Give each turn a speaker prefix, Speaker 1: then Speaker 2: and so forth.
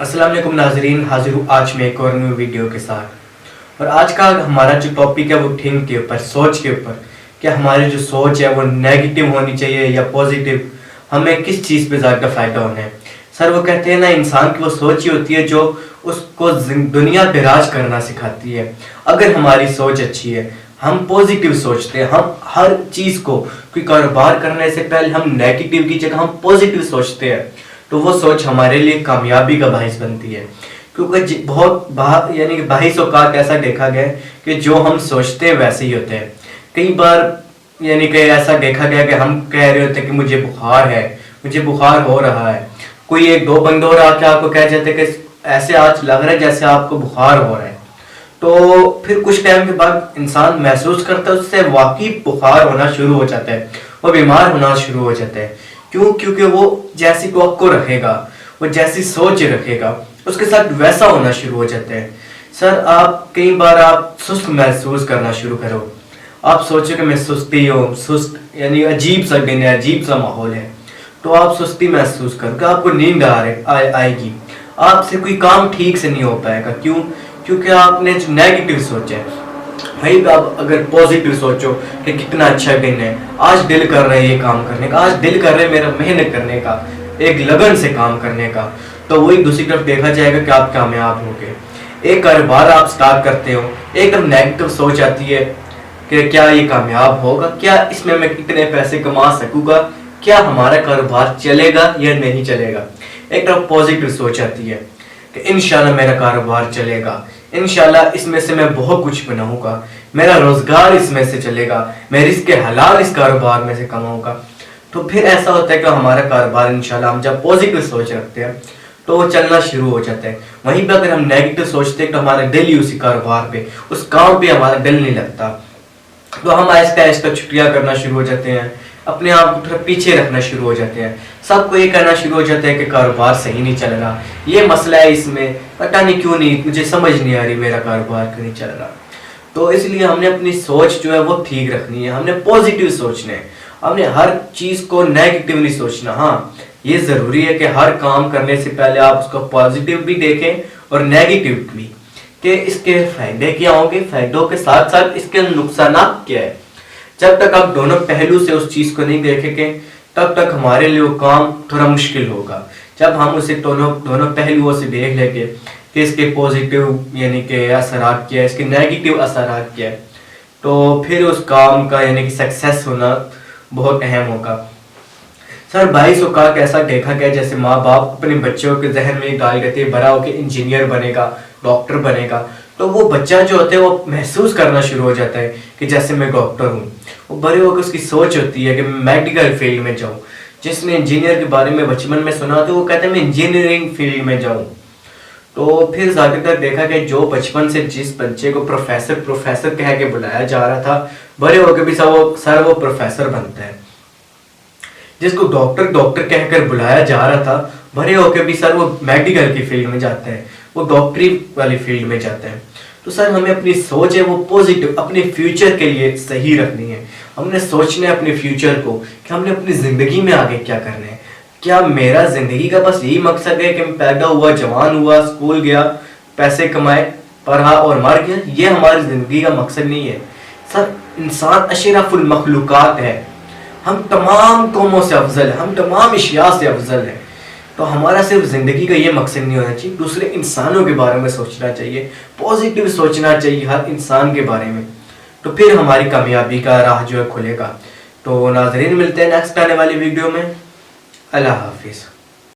Speaker 1: अस्सलाम वालेकुम नाजरीन, हाजिर हूँ आज मैं एक और न्यू वीडियो के साथ। और आज का हमारा जो टॉपिक है वो थिंक के ऊपर, सोच के ऊपर, कि हमारी जो सोच है वो नेगेटिव होनी चाहिए या पॉजिटिव, हमें किस चीज़ पे ज़्यादा फ़ायदा होना है। सर वो कहते हैं ना, इंसान की वो सोच ही होती है जो उसको दुनिया पे राज करना सिखाती है। अगर हमारी सोच अच्छी है, हम पॉजिटिव सोचते हैं, हम हर चीज़ को, कोई कारोबार करने से पहले हम नेगेटिव की जगह हम पॉजिटिव सोचते हैं, तो वो सोच हमारे लिए कामयाबी का बाहिस बनती है। क्योंकि बहुत यानी कि बाहिस औकात ऐसा देखा गया है कि जो हम सोचते हैं वैसे ही होते हैं। कई बार यानी कि ऐसा देखा गया कि हम कह रहे होते हैं कि मुझे बुखार है, मुझे बुखार हो रहा है, कोई एक दो बंदे और आके आपको कह जाते हैं कि ऐसे आज लग रहा है जैसे आपको बुखार हो रहा है। तो फिर कुछ टाइम के बाद इंसान महसूस करता है उससे वाकई बुखार होना शुरू हो जाता है, वो बीमार होना शुरू हो जाता है। क्यों? क्योंकि वो जैसी तवक्को रखेगा, वो जैसी सोच रखेगा, उसके साथ वैसा होना शुरू हो जाता है। सर आप कई बार आप सुस्त महसूस करना शुरू करो, आप सोचो कि मैं सुस्ती हूँ, सुस्त यानी अजीब सा दिन है, अजीब सा माहौल है, तो आप सुस्ती महसूस करोगे, आपको नींद आएगी, आपसे कोई काम ठीक से नहीं हो पाएगा। क्यों? क्योंकि आपने जो नेगेटिव सोचा है। भाई आप अगर पॉजिटिव सोचो कि कितना अच्छा दिन है, आज दिल कर रहा है ये काम करने का, आज दिल कर रहा है मेरा मेहनत करने का, एक लगन से काम करने का, तो वही दूसरी तरफ देखा जाएगा कि आप कामयाब होगे। एक कारोबार आप स्टार्ट करते हो, एकदम नेगेटिव सोच आती है कि क्या ये कामयाब होगा, क्या इसमें मैं इतने पैसे कमा सकूंगा, क्या हमारा कारोबार चलेगा या नहीं चलेगा। एक तरफ पॉजिटिव सोच आती है कि इंशाल्लाह मेरा कारोबार चलेगा, इंशाल्लाह इसमें से मैं बहुत कुछ बनाऊंगा, मेरा रोजगार इसमें से चलेगा, मैं रिस्क हलाल इस कारोबार में से कमाऊंगा। तो फिर ऐसा होता है कि हमारा कारोबार इंशाल्लाह, हम जब पॉजिटिव सोच रखते हैं तो वो चलना शुरू हो जाता है। वहीं पे अगर हम नेगेटिव सोचते हैं तो हमारा दिल ही उसी कारोबार पे, उस काम पे हमारा दिल नहीं लगता, तो हम आहिस्ता आहिस्ता छुट्टियां करना शुरू हो जाते हैं, अपने आप को थोड़ा पीछे रखना शुरू हो जाते हैं। सबको ये कहना शुरू हो जाता है कि कारोबार सही नहीं चल रहा, ये मसला है इसमें, पता नहीं क्यों नहीं, मुझे समझ नहीं आ रही मेरा कारोबार क्यों नहीं चल रहा। तो इसलिए हमने अपनी सोच जो है वो ठीक रखनी है, हमने पॉजिटिव सोचना है, हमने हर चीज को नेगेटिव नहीं सोचना। हाँ, ये जरूरी है कि हर काम करने से पहले आप उसको पॉजिटिव भी देखें और नेगेटिव भी, कि इसके फायदे क्या होंगे, फायदों के साथ साथ इसके नुकसान क्या है। जब तक आप दोनों पहलू से उस चीज को नहीं देखेंगे तब तक हमारे लिए वो काम थोड़ा मुश्किल होगा। जब हम उसे दोनों पहलुओं से देख लेंगे कि इसके पॉजिटिव यानी कि असरात क्या है, इसके नेगेटिव असरात क्या है, तो फिर उस काम का यानी कि सक्सेस होना बहुत अहम होगा। सर 22 का ऐसा देखा गया जैसे माँ बाप अपने बच्चों के जहन में डाल देते हैं बड़ा होकर इंजीनियर बनेगा, डॉक्टर बनेगा, तो वो बच्चा जो होता है वो महसूस करना शुरू हो जाता है कि जैसे मैं डॉक्टर हूँ। वो बड़े होकर उसकी सोच होती है कि मैं मेडिकल फील्ड में जाऊँ। जिसने इंजीनियर के बारे में बचपन में सुना तो वो कहते हैं मैं इंजीनियरिंग फील्ड में जाऊँ। तो फिर ज्यादातर देखा गया जो बचपन से जिस बच्चे को प्रोफेसर प्रोफेसर कह के बुलाया जा रहा था, बड़े होकर भी सर वो प्रोफेसर बनता है। जिसको डॉक्टर डॉक्टर कहकर बुलाया जा रहा था, बड़े होकर भी सर वो मेडिकल की फील्ड में जाते हैं, वो डॉक्टरी वाली फील्ड में जाते हैं। तो सर हमें अपनी सोच है वो पॉजिटिव अपने फ्यूचर के लिए सही रखनी है। हमने सोचना है अपने फ्यूचर को कि हमने अपनी जिंदगी में आगे क्या करना है। क्या मेरा जिंदगी का बस यही मकसद है कि मैं पैदा हुआ, जवान हुआ, स्कूल गया, पैसे कमाए, पढ़ा और मर गया? ये हमारी जिंदगी का मकसद नहीं है। सर इंसान अशरफुल मखलूकात है, हम तमाम कौमों से अफजल है, हम तमाम अशिया से अफजल है। तो हमारा सिर्फ जिंदगी का ये मकसद नहीं होना चाहिए, दूसरे इंसानों के बारे में सोचना चाहिए, पॉजिटिव सोचना चाहिए हर इंसान के बारे में, तो फिर हमारी कामयाबी का राह जो है खुलेगा। तो नाजरीन मिलते हैं नेक्स्ट आने वाली वीडियो में। अल्लाह हाफिज़।